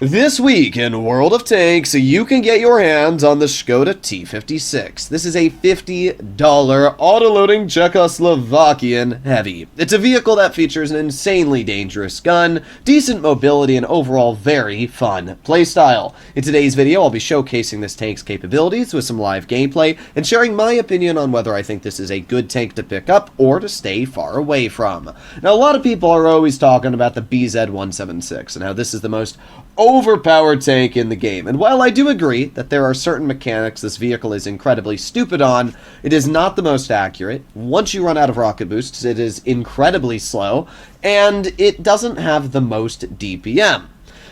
This week in World of Tanks, you can get your hands on the Skoda T56. This is a $50 auto-loading Czechoslovakian heavy. It's a vehicle that features an insanely dangerous gun, decent mobility, and overall very fun playstyle. In today's video, I'll be showcasing this tank's capabilities with some live gameplay and sharing my opinion on whether I think this is a good tank to pick up or to stay far away from. Now, a lot of people are always talking about the BZ176 and how this is the most overpowered tank in the game. And while I do agree that there are certain mechanics this vehicle is incredibly stupid on, it is not the most accurate. Once you run out of rocket boosts, it is incredibly slow, and it doesn't have the most DPM.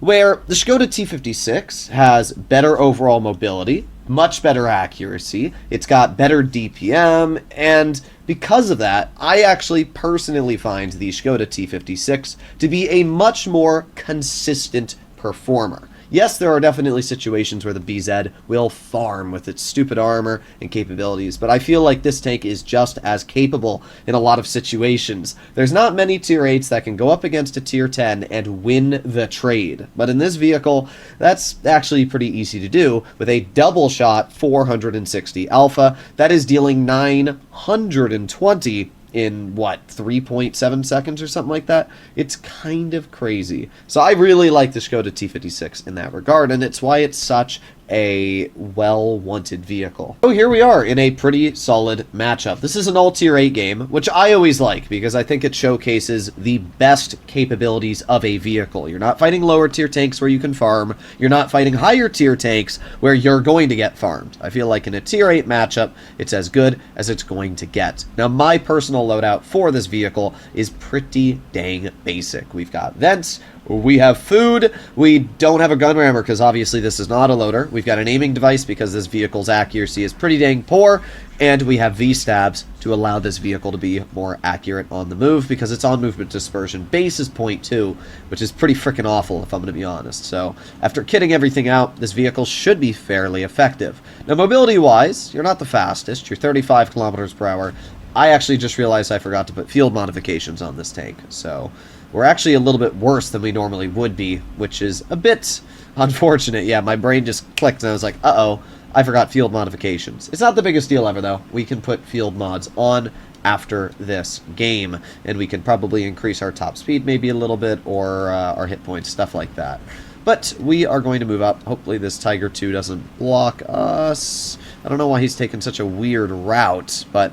Where the Skoda T56 has better overall mobility, much better accuracy, it's got better DPM, and because of that, I actually personally find the Skoda T56 to be a much more consistent performer. Yes, there are definitely situations where the BZ will farm with its stupid armor and capabilities, but I feel like this tank is just as capable in a lot of situations. There's not many tier 8s that can go up against a tier 10 and win the trade, but in this vehicle, that's actually pretty easy to do with a double shot 460 alpha that is dealing 920 in, 3.7 seconds or something like that? It's kind of crazy. So I really like the Skoda T56 in that regard, and it's why it's such a well-wanted vehicle. So here we are in a pretty solid matchup. This is an all-tier 8 game, which I always like because I think it showcases the best capabilities of a vehicle. You're not fighting lower tier tanks where you can farm. You're not fighting higher tier tanks where you're going to get farmed. I feel like in a tier 8 matchup, it's as good as it's going to get. Now, my personal loadout for this vehicle is pretty dang basic. We've got vents, we have food, we don't have a gun rammer because obviously this is not a loader. We've got an aiming device because this vehicle's accuracy is pretty dang poor, and we have V-stabs to allow this vehicle to be more accurate on the move because its on movement dispersion base is 0.2, which is pretty freaking awful if I'm going to be honest. So after kitting everything out, this vehicle should be fairly effective. Now mobility wise, you're not the fastest, you're 35 kilometers per hour. I actually just realized I forgot to put field modifications on this tank, so we're actually a little bit worse than we normally would be, which is a bit unfortunate. Yeah, my brain just clicked and I was like, uh-oh, I forgot field modifications. It's not the biggest deal ever, though. We can put field mods on after this game, and we can probably increase our top speed maybe a little bit, or our hit points, stuff like that. But we are going to move up. Hopefully this Tiger 2 doesn't block us. I don't know why he's taking such a weird route, but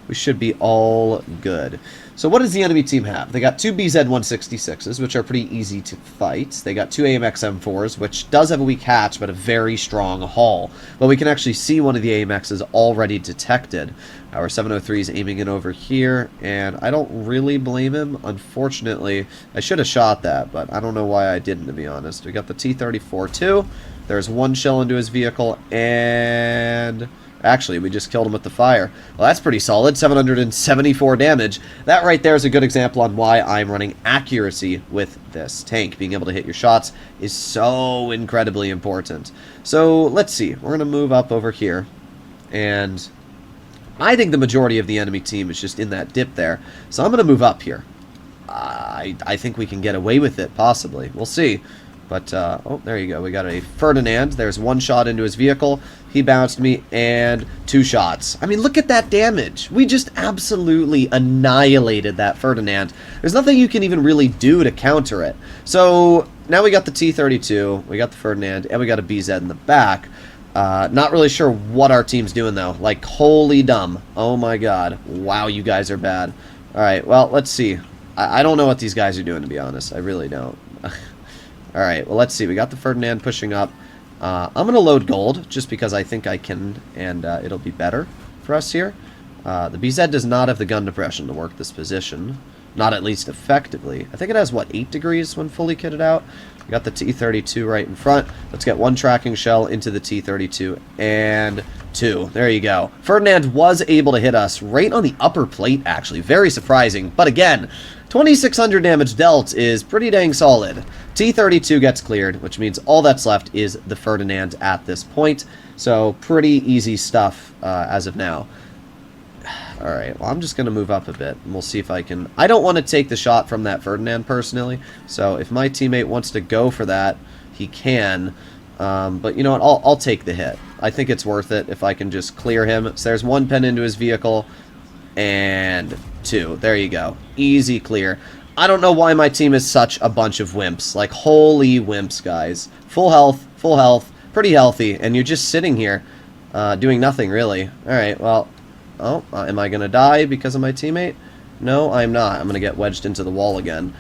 we should be all good. So what does the enemy team have? They got two BZ166s, which are pretty easy to fight. They got two AMX M4s, which does have a weak hatch, but a very strong hull. But we can actually see one of the AMXs already detected. Our 703 is aiming in over here, and I don't really blame him. Unfortunately, I should have shot that, but I don't know why I didn't, to be honest. We got the T-34 too. There's one shell into his vehicle, and actually, we just killed him with the fire. Well, that's pretty solid. 774 damage. That right there is a good example on why I'm running accuracy with this tank. Being able to hit your shots is so incredibly important. So, let's see. We're going to move up over here. And I think the majority of the enemy team is just in that dip there. So I'm going to move up here. I think we can get away with it, possibly. We'll see. But, oh, there you go. We got a Ferdinand. There's one shot into his vehicle. He bounced me, and two shots. I mean, look at that damage. We just absolutely annihilated that Ferdinand. There's nothing you can even really do to counter it. So, now we got the T-32, we got the Ferdinand, and we got a BZ in the back. Not really sure what our team's doing, though. Like, holy dumb. Oh, my God. Wow, you guys are bad. Alright, well, let's see. I don't know what these guys are doing, to be honest. I really don't. Alright, well, let's see. We got the Ferdinand pushing up. I'm going to load gold, just because I think I can, and it'll be better for us here. The BZ does not have the gun depression to work this position. Not at least effectively. I think it has, what, 8 degrees when fully kitted out? We got the T-32 right in front. Let's get one tracking shell into the T-32, and two. There you go. Ferdinand was able to hit us right on the upper plate, actually. Very surprising. But again, 2,600 damage dealt is pretty dang solid. T-32 gets cleared, which means all that's left is the Ferdinand at this point. So pretty easy stuff as of now. Alright, well, I'm just going to move up a bit, and we'll see if I can... I don't want to take the shot from that Ferdinand, personally, so if my teammate wants to go for that, he can. But you know what? I'll take the hit. I think it's worth it if I can just clear him. So there's 1 pen into his vehicle, and 2. There you go. Easy clear. I don't know why my team is such a bunch of wimps. Like, holy wimps, guys. Full health, pretty healthy, and you're just sitting here doing nothing, really. Alright, well, am I going to die because of my teammate? No, I'm not. I'm going to get wedged into the wall again.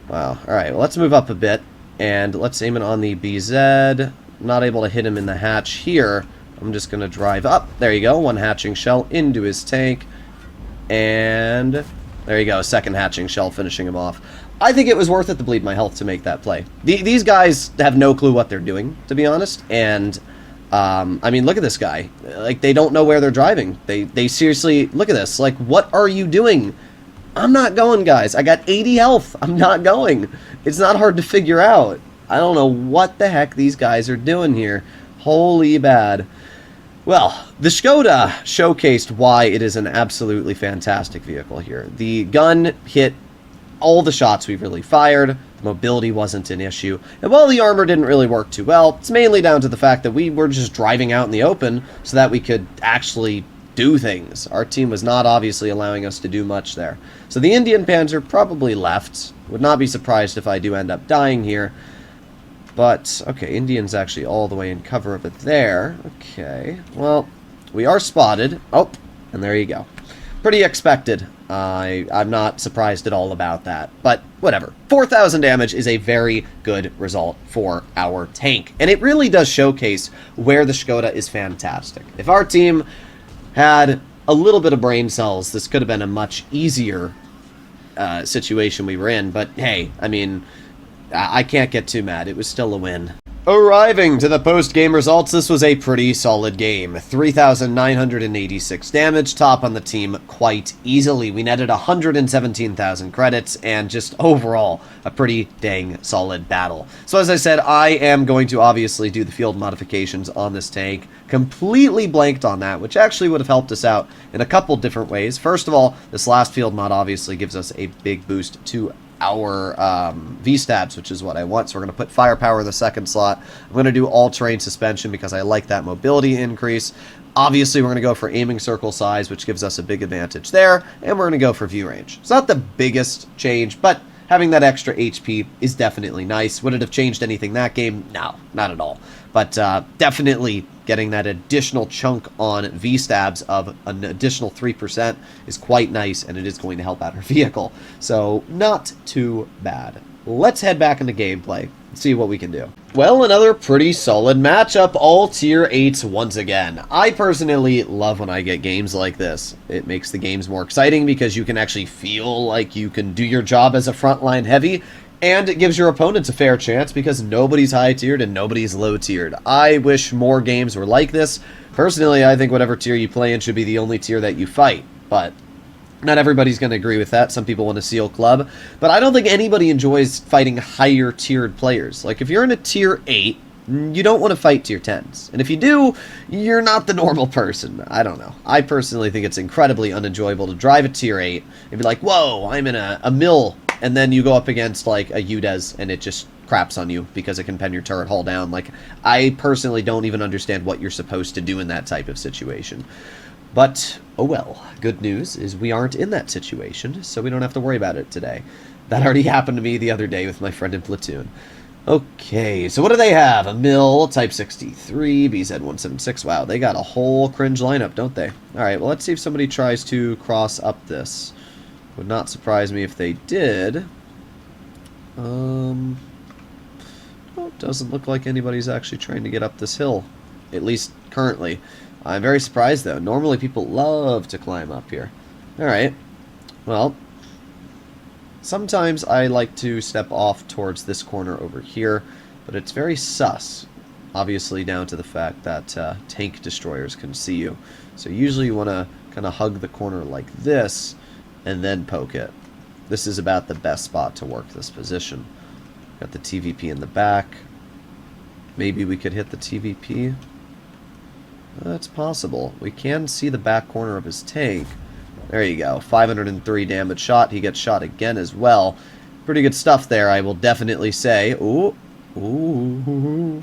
Wow. Alright, well, let's move up a bit, and let's aim it on the BZ. Not able to hit him in the hatch here. I'm just going to drive up. There you go. 1 hatching shell into his tank, and there you go. 2nd hatching shell finishing him off. I think it was worth it to bleed my health to make that play. These guys have no clue what they're doing, to be honest, and I mean, look at this guy. Like, they don't know where they're driving. They seriously, look at this. Like, what are you doing? I'm not going, guys. I got 80 health. I'm not going. It's not hard to figure out. I don't know what the heck these guys are doing here. Holy bad. Well, the Skoda showcased why it is an absolutely fantastic vehicle here. The gun hit all the shots we've really fired. The mobility wasn't an issue. And while the armor didn't really work too well, it's mainly down to the fact that we were just driving out in the open so that we could actually do things. Our team was not obviously allowing us to do much there. So the Indian Panzer probably left. Would not be surprised if I do end up dying here. But, okay, Indian's actually all the way in cover of it there. Okay, well, we are spotted. Oh, and there you go. Pretty expected. I'm not surprised at all about that, but whatever. 4,000 damage is a very good result for our tank, and it really does showcase where the Skoda is fantastic. If our team had a little bit of brain cells, this could have been a much easier situation we were in, but hey, I mean, I can't get too mad. It was still a win. Arriving to the post-game results, this was a pretty solid game. 3,986 damage, top on the team quite easily. We netted 117,000 credits, and just overall, a pretty dang solid battle. So as I said, I am going to obviously do the field modifications on this tank. Completely blanked on that, which actually would have helped us out in a couple different ways. First of all, this last field mod obviously gives us a big boost to our V-stabs, which is what I want. So we're going to put firepower in the 2nd slot. I'm going to do all-terrain suspension because I like that mobility increase. Obviously, we're going to go for aiming circle size, which gives us a big advantage there. And we're going to go for view range. It's not the biggest change, but having that extra HP is definitely nice. Would it have changed anything that game? No, not at all. But definitely getting that additional chunk on V-stabs of an additional 3% is quite nice, and it is going to help out our vehicle. So, not too bad. Let's head back into gameplay and see what we can do. Well, another pretty solid matchup, all tier 8s once again. I personally love when I get games like this. It makes the games more exciting because you can actually feel like you can do your job as a frontline heavy, and it gives your opponents a fair chance because nobody's high-tiered and nobody's low-tiered. I wish more games were like this. Personally, I think whatever tier you play in should be the only tier that you fight, but not everybody's going to agree with that. Some people want to seal club, but I don't think anybody enjoys fighting higher-tiered players. Like, if you're in a tier 8, you don't want to fight tier 10s. And if you do, you're not the normal person. I don't know. I personally think it's incredibly unenjoyable to drive a tier 8 and be like, whoa, I'm in a mill, and then you go up against, like, a UDES, and it just craps on you because it can pen your turret hull down. Like, I personally don't even understand what you're supposed to do in that type of situation. But, oh well. Good news is we aren't in that situation, so we don't have to worry about it today. That already happened to me the other day with my friend in Platoon. Okay, so what do they have? A mill, Type 63, BZ176. Wow, they got a whole cringe lineup, don't they? Alright, well, let's see if somebody tries to cross up this. Would not surprise me if they did. Well, doesn't look like anybody's actually trying to get up this hill. At least currently. I'm very surprised, though. Normally people love to climb up here. Alright. Well, sometimes I like to step off towards this corner over here, but it's very sus. Obviously down to the fact that tank destroyers can see you. So usually you want to kind of hug the corner like this, and then poke it. This is about the best spot to work this position. Got the TVP in the back. Maybe we could hit the TVP. That's possible. We can see the back corner of his tank. There you go. 503 damage shot. He gets shot again as well. Pretty good stuff there, I will definitely say. Ooh. Ooh.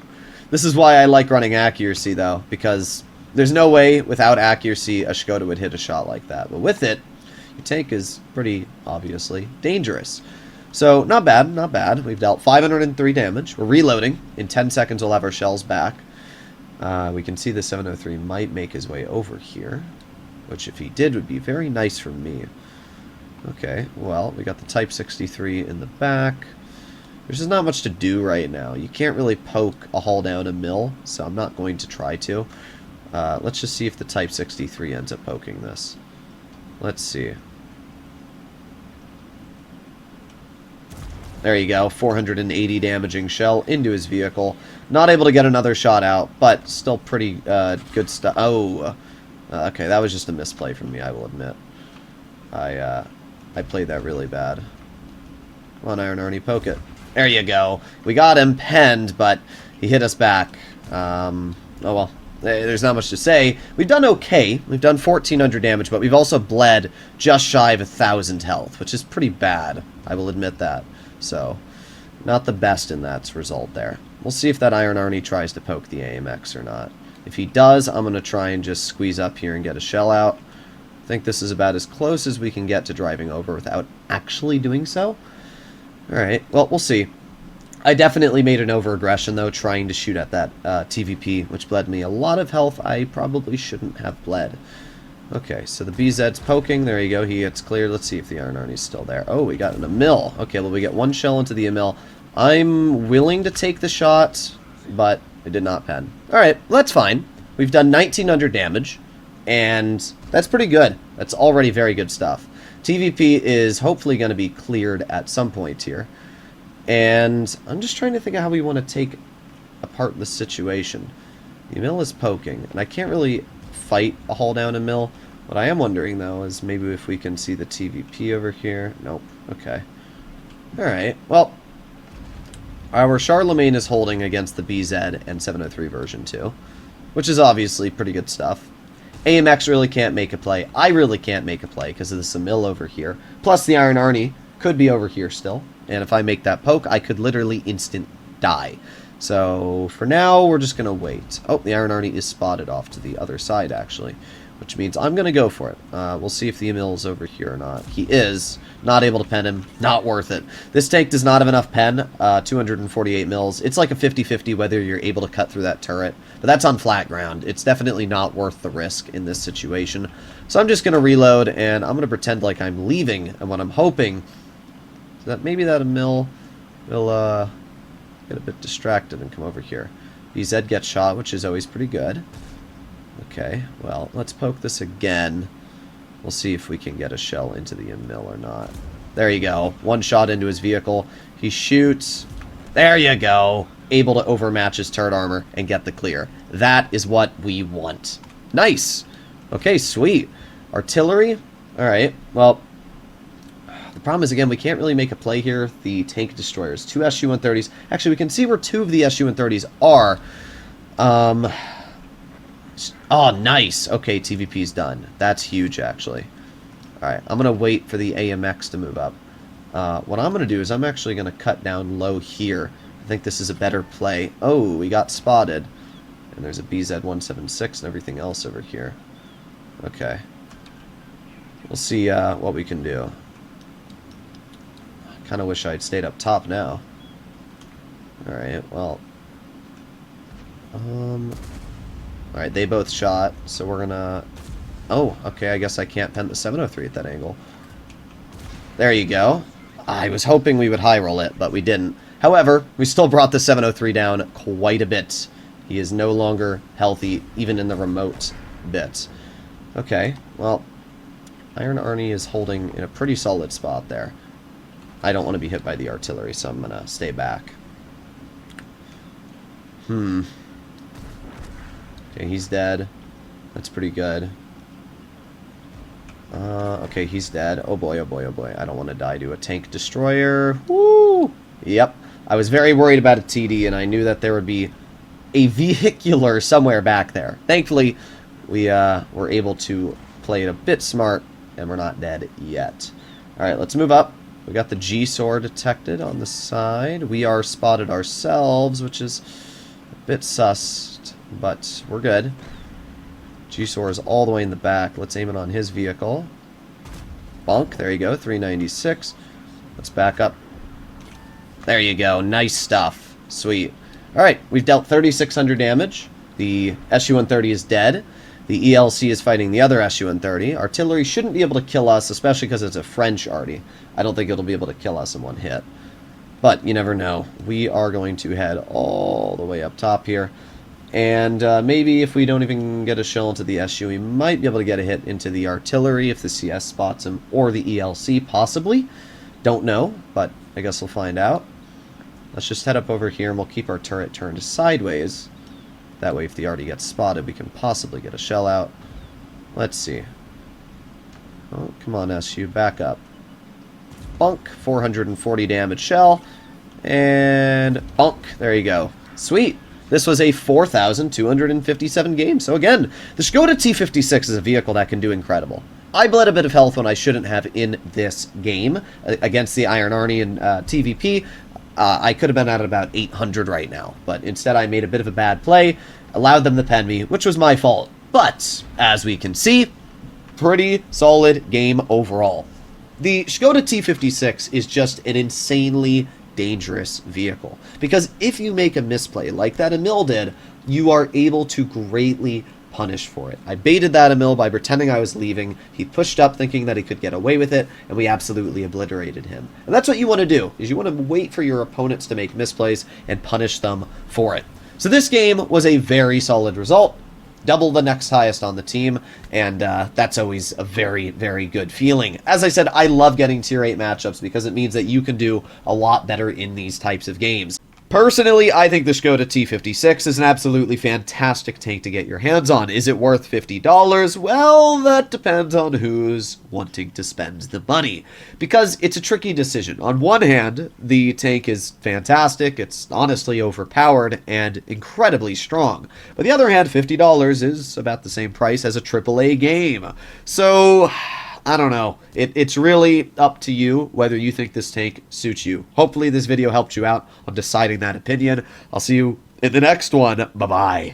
This is why I like running accuracy, though, because there's no way without accuracy a Skoda would hit a shot like that. But with it, your tank is pretty obviously dangerous. So, not bad, not bad. We've dealt 503 damage. We're reloading. In 10 seconds, we'll have our shells back. We can see the 703 might make his way over here, which if he did would be very nice for me. Okay, well, we got the Type 63 in the back. There's just not much to do right now. You can't really poke a hull down a mill, so I'm not going to try to. Let's just see if the Type 63 ends up poking this. Let's see. There you go, 480 damaging shell into his vehicle. Not able to get another shot out, but still pretty good stuff. Oh, okay, that was just a misplay from me, I will admit. I played that really bad. Come on, Iron Arnie, poke it. There you go. We got him penned, but he hit us back. Oh well, there's not much to say. We've done okay. We've done 1,400 damage, but we've also bled just shy of 1,000 health, which is pretty bad. I will admit that. So, not the best in that result there. We'll see if that Iron Arnie tries to poke the AMX or not. If he does, I'm going to try and just squeeze up here and get a shell out. I think this is about as close as we can get to driving over without actually doing so. Alright, well, we'll see. I definitely made an over-aggression, though, trying to shoot at that TVP, which bled me a lot of health I probably shouldn't have bled. Okay, so the BZ's poking. There you go. He gets cleared. Let's see if the Iron Arnie's still there. Oh, we got an Emil. Okay, well, we get one shell into the Emil. I'm willing to take the shot, but I did not pen. Alright, well, that's fine. We've done 1,900 damage, and that's pretty good. That's already very good stuff. TVP is hopefully going to be cleared at some point here. And I'm just trying to think of how we want to take apart the situation. The Emil is poking, and I can't really fight a hull down a mill. What I am wondering, though, is maybe if we can see the TVP over here. Nope. Okay. Alright. Well, our Charlemagne is holding against the BZ and 703 version 2, which is obviously pretty good stuff. AMX really can't make a play. I really can't make a play because of this Emil over here. Plus, the Iron Arnie could be over here still. And if I make that poke, I could literally instant die. So, for now, we're just going to wait. Oh, the Iron Arnie is spotted off to the other side, actually. Which means I'm going to go for it. We'll see if the Emil is over here or not. He is. Not able to pen him. Not worth it. This tank does not have enough pen. 248 mils. It's like a 50-50 whether you're able to cut through that turret. But that's on flat ground. It's definitely not worth the risk in this situation. So I'm just going to reload, and I'm going to pretend like I'm leaving. And what I'm hoping is that maybe that Emil will get a bit distracted and come over here. BZ gets shot, which is always pretty good. Okay, well, let's poke this again. We'll see if we can get a shell into the Emil or not. There you go. One shot into his vehicle. He shoots. There you go. Able to overmatch his turret armor and get the clear. That is what we want. Nice. Okay, sweet. Artillery. Alright, well, the problem is, again, we can't really make a play here. The tank destroyers. 2 SU-130s. Actually, we can see where 2 of the SU-130s are. Oh, nice. Okay, TVP's done. That's huge, actually. Alright, I'm going to wait for the AMX to move up. What I'm going to do is I'm actually going to cut down low here. I think this is a better play. Oh, we got spotted. And there's a BZ-176 and everything else over here. Okay. We'll see what we can do. I kind of wish I'd stayed up top now. Alright, well. Alright, they both shot, so we're gonna... Oh, okay, I guess I can't pen the 703 at that angle. There you go. I was hoping we would high roll it, but we didn't. However, we still brought the 703 down quite a bit. He is no longer healthy, even in the remote bit. Okay, well, Iron Arnie is holding in a pretty solid spot there. I don't want to be hit by the artillery, so I'm going to stay back. Okay, he's dead. That's pretty good. Okay, he's dead. Oh boy, oh boy, oh boy. I don't want to die to a tank destroyer. Woo! Yep. I was very worried about a TD, and I knew that there would be a vehicular somewhere back there. Thankfully, we were able to play it a bit smart, and we're not dead yet. Alright, let's move up. We got the G-SOAR detected on the side. We are spotted ourselves, which is a bit sus, but we're good. G-SOAR is all the way in the back. Let's aim it on his vehicle. Bonk. There you go. 396. Let's back up. There you go. Nice stuff. Sweet. Alright, we've dealt 3,600 damage. The SU-130 is dead. The ELC is fighting the other SU-130. Artillery shouldn't be able to kill us, especially because it's a French arty. I don't think it'll be able to kill us in one hit. But you never know. We are going to head all the way up top here. And maybe if we don't even get a shell into the SU, we might be able to get a hit into the artillery if the CS spots him, or the ELC, possibly. Don't know, but I guess we'll find out. Let's just head up over here, and we'll keep our turret turned sideways. That way, if the arty gets spotted, we can possibly get a shell out. Let's see. Oh, come on, SU, back up. Bunk, 440 damage shell. And bunk, there you go. Sweet. This was a 4,257 game. So again, the Skoda T56 is a vehicle that can do incredible. I bled a bit of health when I shouldn't have in this game against the Iron Army and TVP. I could have been at about 800 right now, but instead I made a bit of a bad play, allowed them to pen me, which was my fault. But, as we can see, pretty solid game overall. The Skoda T56 is just an insanely dangerous vehicle, because if you make a misplay like that Emil did, you are able to greatly punish for it. I baited that Emil by pretending I was leaving. He pushed up thinking that he could get away with it, and we absolutely obliterated him. And that's what you want to do, is you want to wait for your opponents to make misplays and punish them for it. So this game was a very solid result. Double the next highest on the team, and that's always a very, very good feeling. As I said, I love getting tier 8 matchups because it means that you can do a lot better in these types of games. Personally, I think the Skoda T56 is an absolutely fantastic tank to get your hands on. Is it worth $50? Well, that depends on who's wanting to spend the money, because it's a tricky decision. On one hand, the tank is fantastic, it's honestly overpowered, and incredibly strong. But the other hand, $50 is about the same price as a AAA game. So I don't know. It's really up to you whether you think this tank suits you. Hopefully this video helped you out on deciding that opinion. I'll see you in the next one. Bye-bye.